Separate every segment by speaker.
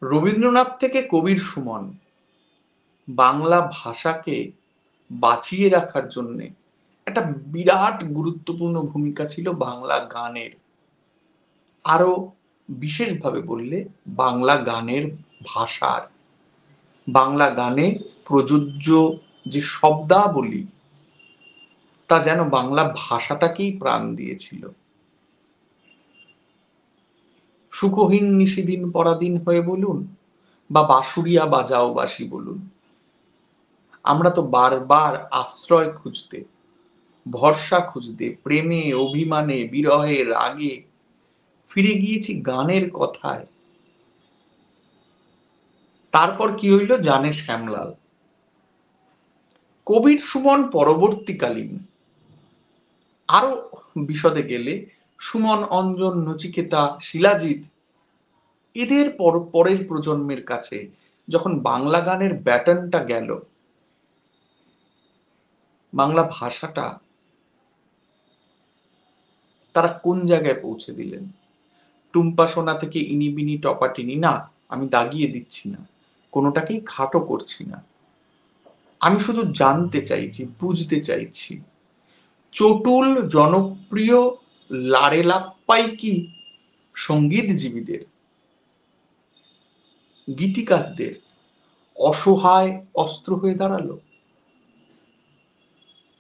Speaker 1: রবীন্দ্রনাথ থেকে কবির সুমন বাংলা ভাষাকে বাঁচিয়ে রাখার জন্যে একটা বিরাট গুরুত্বপূর্ণ ভূমিকা ছিল বাংলা গানের। আরো বিশেষভাবে বললে বাংলা গানের ভাষার, বাংলা গানে প্রযোজ্য যে শব্দাবলী তা যেন বাংলা ভাষাটাকেই প্রাণ দিয়েছিল। সুখহীন নিশিদিন পরাধীন হয়ে বলুন বা বাঁশুড়িয়া বাজাও বাঁশি বলুন, আমরা তো বারবার আশ্রয় খুঁজতে, ভরসা খুঁজতে, প্রেমে, অভিমানে, বিরহে, রাগে ফিরে গিয়েছি গানের কথায়। তারপর কি হইল জানে শ্যামলাল। কবির সুমন পরবর্তীকালীন আরো বিশদে গেলে সুমন, অঞ্জন, নচিকেতা, শিলাজিৎ এদের পরের প্রজন্মের কাছে যখন বাংলা গানের ব্যাটনটা গেল, বাংলা ভাষাটা তারা কোন জায়গায় পৌঁছে দিলেন। টুম্পা সোনা থেকে ইনিবিনি টপাটিনি, না আমি দাগিয়ে দিচ্ছি না, কোনোটাকেই খাটো করছি না, আমি শুধু জানতে চাইছি, বুঝতে চাইছি চটুল জনপ্রিয় লারেলাপ্পাই কি সঙ্গীতজীবীদের, গীতিকারদের অসহায় অস্ত্র হয়ে দাঁড়ালো।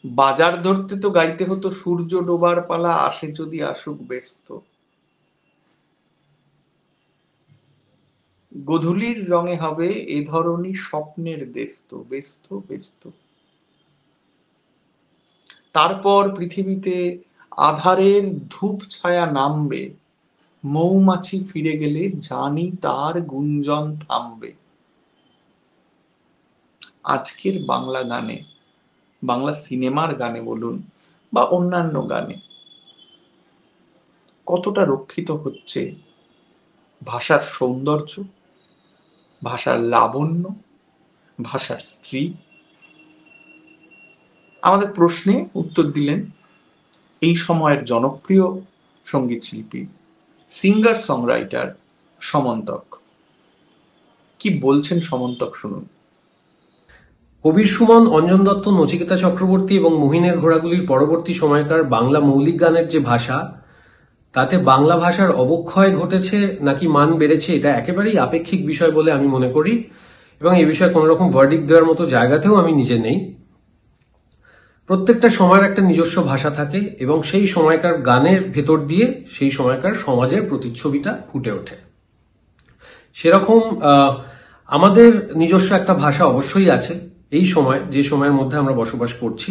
Speaker 1: বাজার ধরতে তো গাইতে হতো সূর্য ডোবার পালা আসে যদি আসুক ব্যস্ত, গোধূলির রঙে হবে এ ধরনী স্বপ্নের দেস্ত, ব্যস্ত ব্যস্ত। তারপর পৃথিবীতে আধারের ধূপ ছায়া নামবে, মৌমাছি ফিরে গেলে জানি তার গুঞ্জন থামবে। আজকের বাংলা গানে, বাংলা সিনেমার গানে বলুন বা অন্যান্য গানে কতটা রক্ষিত হচ্ছে ভাষার সৌন্দর্য, ভাষার লাবণ্য, ভাষার স্ত্রী? আমাদের প্রশ্নে উত্তর দিলেন এই সময়ের জনপ্রিয় সঙ্গীত শিল্পী, সিঙ্গার সংরাইটার সমন্তক। কি বলছেন সমন্তক, শুনুন।
Speaker 2: কবির সুমন, অঞ্জন দত্ত, নচিকেতা চক্রবর্তী এবং মহিনের ঘোড়াগুলির পরবর্তী সময়কার বাংলা মৌলিক গানের যে ভাষা, তাতে বাংলা ভাষার অবক্ষয় ঘটেছে নাকি মান বেড়েছে, এটা একেবারেই আপেক্ষিক বিষয় বলে আমি মনে করি, এবং এই বিষয়ে কোন রকম ভার্ডিক্ট দেওয়ার মতো জায়গাতেও আমি নিজে নেই। প্রত্যেকটা সময়ের একটা নিজস্ব ভাষা থাকে এবং সেই সময়কার গানের ভেতর দিয়ে সেই সময়কার সমাজের প্রতিচ্ছবিটা ফুটে ওঠে। সেরকম আমাদের নিজস্ব একটা ভাষা অবশ্যই আছে এই সময়, যে সময়ের মধ্যে আমরা বসবাস করছি।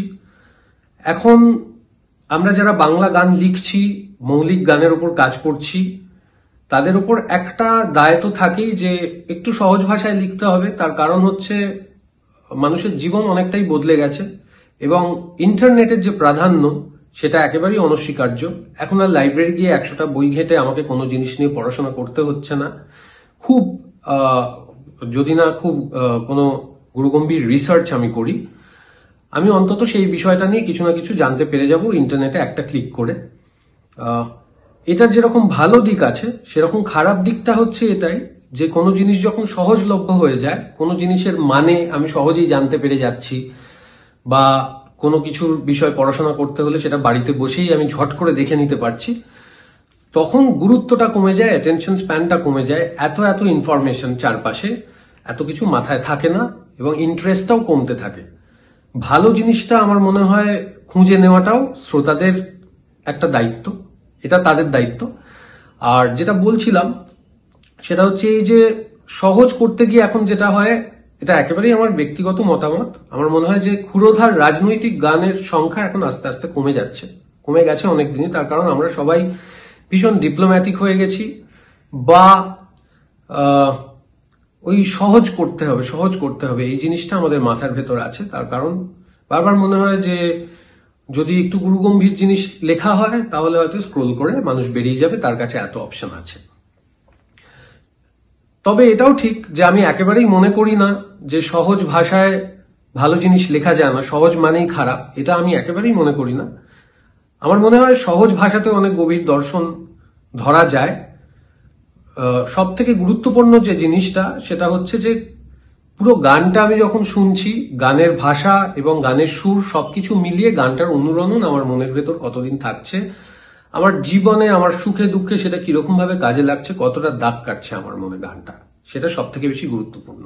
Speaker 2: এখন আমরা যারা বাংলা গান লিখছি, মৌলিক গানের উপর কাজ করছি, তাদের উপর একটা দায় তো থাকেই যে একটু সহজ ভাষায় লিখতে হবে। তার কারণ হচ্ছে মানুষের জীবন অনেকটাই বদলে গেছে এবং ইন্টারনেটের যে প্রাধান্য সেটা একেবারেই অনস্বীকার্য। এখন আর লাইব্রেরি গিয়ে 100টা বই ঘেটে আমাকে কোনো জিনিস নিয়ে পড়াশোনা করতে হচ্ছে না। খুব যদি না খুব কোনো গুরুগম্ভীর রিসার্চ আমি করি, আমি অন্তত সেই বিষয়টা নিয়ে কিছু না কিছু জানতে পেরে যাব ইন্টারনেটে একটা ক্লিক করে। এটার যেরকম ভালো দিক আছে সেরকম খারাপ দিকটা হচ্ছে এটাই যে কোনো জিনিস যখন সহজলভ্য হয়ে যায়, কোনো জিনিসের মানে আমি সহজেই জানতে পেরে যাচ্ছি, বা কোনো কিছুর বিষয় পড়াশোনা করতে হলে সেটা বাড়িতে বসেই আমি ঝট করে দেখে নিতে পারছি, তখন গুরুত্বটা কমে যায়, অ্যাটেনশন স্প্যানটা কমে যায়। এত এত ইনফরমেশন চারপাশে, এত কিছু মাথায় থাকে না এবং ইন্টারেস্টটাও কমতে থাকে। ভালো জিনিসটা আমার মনে হয় খুঁজে নেওয়াটাও শ্রোতাদের একটা দায়িত্ব, এটা তাদের দায়িত্ব। আর যেটা বলছিলাম সেটা হচ্ছে এই যে সহজ করতে গিয়ে এখন যেটা হয়, এটা একেবারেই আমার ব্যক্তিগত মতামত, আমার মনে হয় যে ক্ষুরোধার রাজনৈতিক গানের সংখ্যা এখন আস্তে আস্তে কমে যাচ্ছে, কমে গেছে অনেকদিনই। তার কারণ আমরা সবাই ভীষণ ডিপ্লোম্যাটিক হয়ে গেছি, বা ওই সহজ করতে হবে এই জিনিসটা আমাদের মাথার ভেতর আছে। তার কারণ বারবার মনে হয় যে যদি একটু গুরুগম্ভীর জিনিস লেখা হয় তাহলে হয়তো স্ক্রোল করে মানুষ বেরিয়ে যাবে, তার কাছে এত অপশন আছে। তবে এটাও ঠিক যে আমি একেবারেই মনে করি না যে সহজ ভাষায় ভালো জিনিস লেখা যায় না, সহজ মানেই খারাপ, এটা আমি একেবারেই মনে করি না। আমার মনে হয় সহজ ভাষাতে অনেক গভীর দর্শন ধরা যায়। সব থেকে গুরুত্বপূর্ণ যে জিনিসটা সেটা হচ্ছে যে পুরো গানটা আমি যখন শুনছি, গানের ভাষা এবং গানের সুর সবকিছু মিলিয়ে গানটার অনুরণন আমার মনের ভেতর কতদিন থাকছে, আমার জীবনে আমার সুখে দুঃখে সেটা কিরকম ভাবে কাজে লাগছে, কতটা দাগ কাটছে আমার মনে গানটা, সেটা সব থেকে বেশি গুরুত্বপূর্ণ।